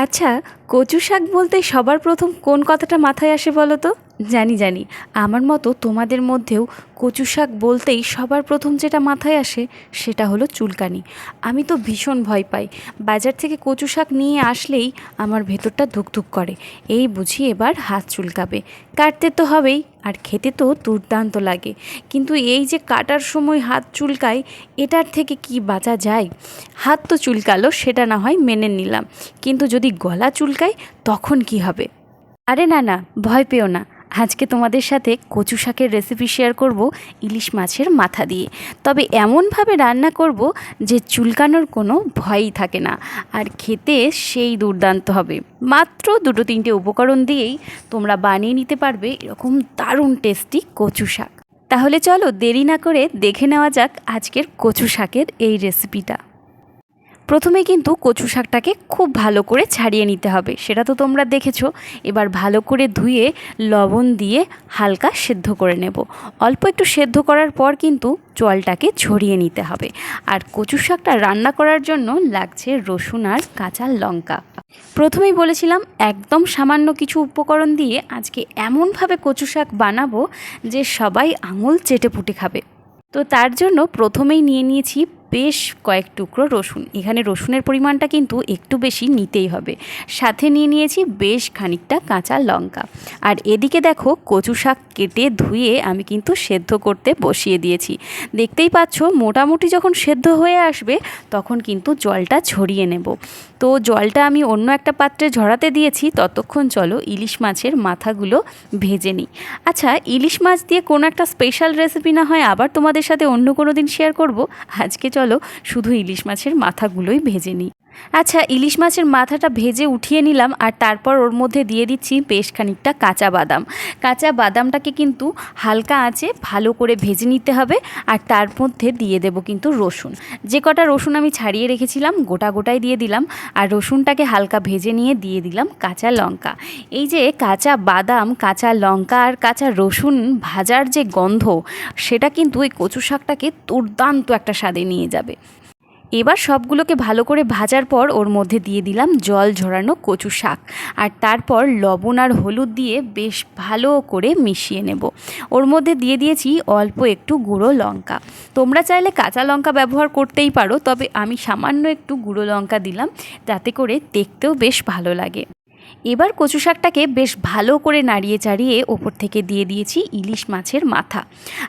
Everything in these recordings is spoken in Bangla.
আচ্ছা, কচু শাক বলতে সবার প্রথম কোন কথাটা মাথায় আসে বলো তো? জানি আমার মতো তোমাদের মধ্যেও কচু শাক বলতেই সবার প্রথম যেটা মাথায় আসে সেটা হলো চুলকানি। আমি তো ভীষণ ভয় পাই। বাজার থেকে কচু শাক নিয়ে আসলেই আমার ভেতরটা ধুকধুক করে। এই বুঝি এবার হাত চুলকাবে। কাটতে তো হবেই, আর খেতে তো দুর্দান্ত লাগে। কিন্তু এই যে কাটার সময় হাত চুলকায়, এটার থেকে কি বাঁচা যায়? হাত তো চুলকালো, সেটা না হয় মেনে নিলাম, কিন্তু যদি গলা চুলকায় তখন কি হবে? আরে না, ভয় পেও না। আজকে তোমাদের সাথে কচু শাকের রেসিপি শেয়ার করব ইলিশ মাছের মাথা দিয়ে। তবে এমনভাবে রান্না করব যে চুলকানোর কোনো ভয়ই থাকে না, আর খেতে সেই দুর্দান্ত হবে। মাত্র দুটো তিনটে উপকরণ দিয়েই তোমরা বানিয়ে নিতে পারবে এরকম দারুণ টেস্টি কচু শাক। তাহলে চলো দেরি না করে দেখে নেওয়া যাক আজকের কচু শাকের এই রেসিপিটা। প্রথমে কিন্তু কচু শাকটাকে খুব ভালো করে ছাড়িয়ে নিতে হবে, সেটা তো তোমরা দেখেছো। এবার ভালো করে ধুয়ে লবণ দিয়ে হালকা সেদ্ধ করে নেব। অল্প একটু সেদ্ধ করার পর কিন্তু জলটাকে ঝরিয়ে নিতে হবে। আর কচু শাকটা রান্না করার জন্য লাগছে রসুন আর কাঁচা লঙ্কা। প্রথমেই বলেছিলাম একদম সামান্য কিছু উপকরণ দিয়ে আজকে এমনভাবে কচু শাক বানাবো যে সবাই আঙুল চেটেপুটে খাবে। তো তার জন্য প্রথমেই নিয়ে নিয়েছি বেশ কয়েক টুকরো রসুন। এখানে রসুনের পরিমাণটা কিন্তু একটু বেশি নিতেই হবে। সাথে নিয়ে নিয়েছি বেশ খানিকটা কাঁচা লঙ্কা। আর এদিকে দেখো কচু শাক কেটে ধুয়ে আমি কিন্তু সেদ্ধ করতে বসিয়ে দিয়েছি। দেখতেই পাচ্ছ মোটামুটি যখন সেদ্ধ হয়ে আসবে তখন কিন্তু জলটা ঝরিয়ে নেব। তো জলটা আমি অন্য একটা পাত্রে ঝরাতে দিয়েছি, ততক্ষণ চলো ইলিশ মাছের মাথাগুলো ভেজে নিই। আচ্ছা, ইলিশ মাছ দিয়ে কোনো একটা স্পেশাল রেসিপি না হয় আবার তোমাদের সাথে অন্য কোনো দিন শেয়ার করব। আজকে চলো শুধু ইলিশ মাছের মাথাগুলোই ভেজে নিই। আচ্ছা, ইলিশ মাছের মাথাটা ভেজে উঠিয়ে নিলাম, আর তারপর ওর মধ্যে দিয়ে দিচ্ছি বেশ খানিকটা কাঁচা বাদাম। কাঁচা বাদামটাকে কিন্তু হালকা আঁচে ভালো করে ভেজে নিতে হবে। আর তার মধ্যে দিয়ে দেব কিন্তু রসুন। যে কটা রসুন আমি ছাড়িয়ে রেখেছিলাম গোটাই দিয়ে দিলাম। আর রসুনটাকে হালকা ভেজে নিয়ে দিয়ে দিলাম কাঁচা লঙ্কা। এই যে কাঁচা বাদাম, কাঁচা লঙ্কা আর কাঁচা রসুন ভাজার যে গন্ধ, সেটা কিন্তু এই কচু শাকটাকে দুর্দান্ত একটা স্বাদে নিয়ে যাবে। এবার সবগুলোকে ভালো করে ভাজার পর ওর মধ্যে দিয়ে দিলাম জল ঝরানো কচু শাক। আর তারপর লবণ আর হলুদ দিয়ে বেশ ভালো করে মিশিয়ে নেব। ওর মধ্যে দিয়ে দিয়েছি অল্প একটু গুঁড়ো লঙ্কা। তোমরা চাইলে কাঁচা লঙ্কা ব্যবহার করতেই পারো, তবে আমি সামান্য একটু গুঁড়ো লঙ্কা দিলাম, যাতে করে দেখতেও বেশ ভালো লাগে। এবার কচু শাকটাকে বেশ ভালো করে নাড়িয়ে চাড়িয়ে ওপর থেকে দিয়ে দিয়েছি ইলিশ মাছের মাথা।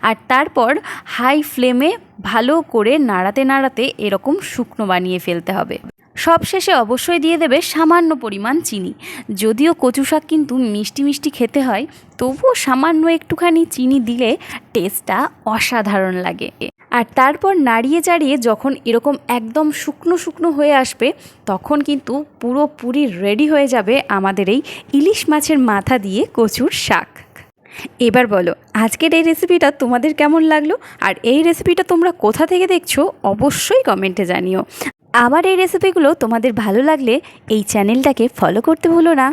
আর তারপর হাই ফ্লেমে ভালো করে নাড়াতে এরকম শুকনো বানিয়ে ফেলতে হবে। সবশেষে অবশ্যই দিয়ে দেবে সামান্য পরিমাণ চিনি। যদিও কচু শাক কিন্তু মিষ্টি খেতে হয়, তবুও সামান্য একটুখানি চিনি দিলে টেস্টটা অসাধারণ লাগে। আর তারপর নাড়িয়ে চাড়িয়ে যখন এরকম একদম শুকনো হয়ে আসবে, তখন কিন্তু পুরোপুরি রেডি হয়ে যাবে আমাদের এই ইলিশ মাছের মাথা দিয়ে কচুর শাক। এবার বলো আজকের এই রেসিপিটা তোমাদের কেমন লাগলো, আর এই রেসিপিটা তোমরা কোথা থেকে দেখছো অবশ্যই কমেন্টে জানিও। আমার এই রেসিপিগুলো তোমাদের ভালো লাগলে এই চ্যানেলটাকে ফলো করতে ভুলো না।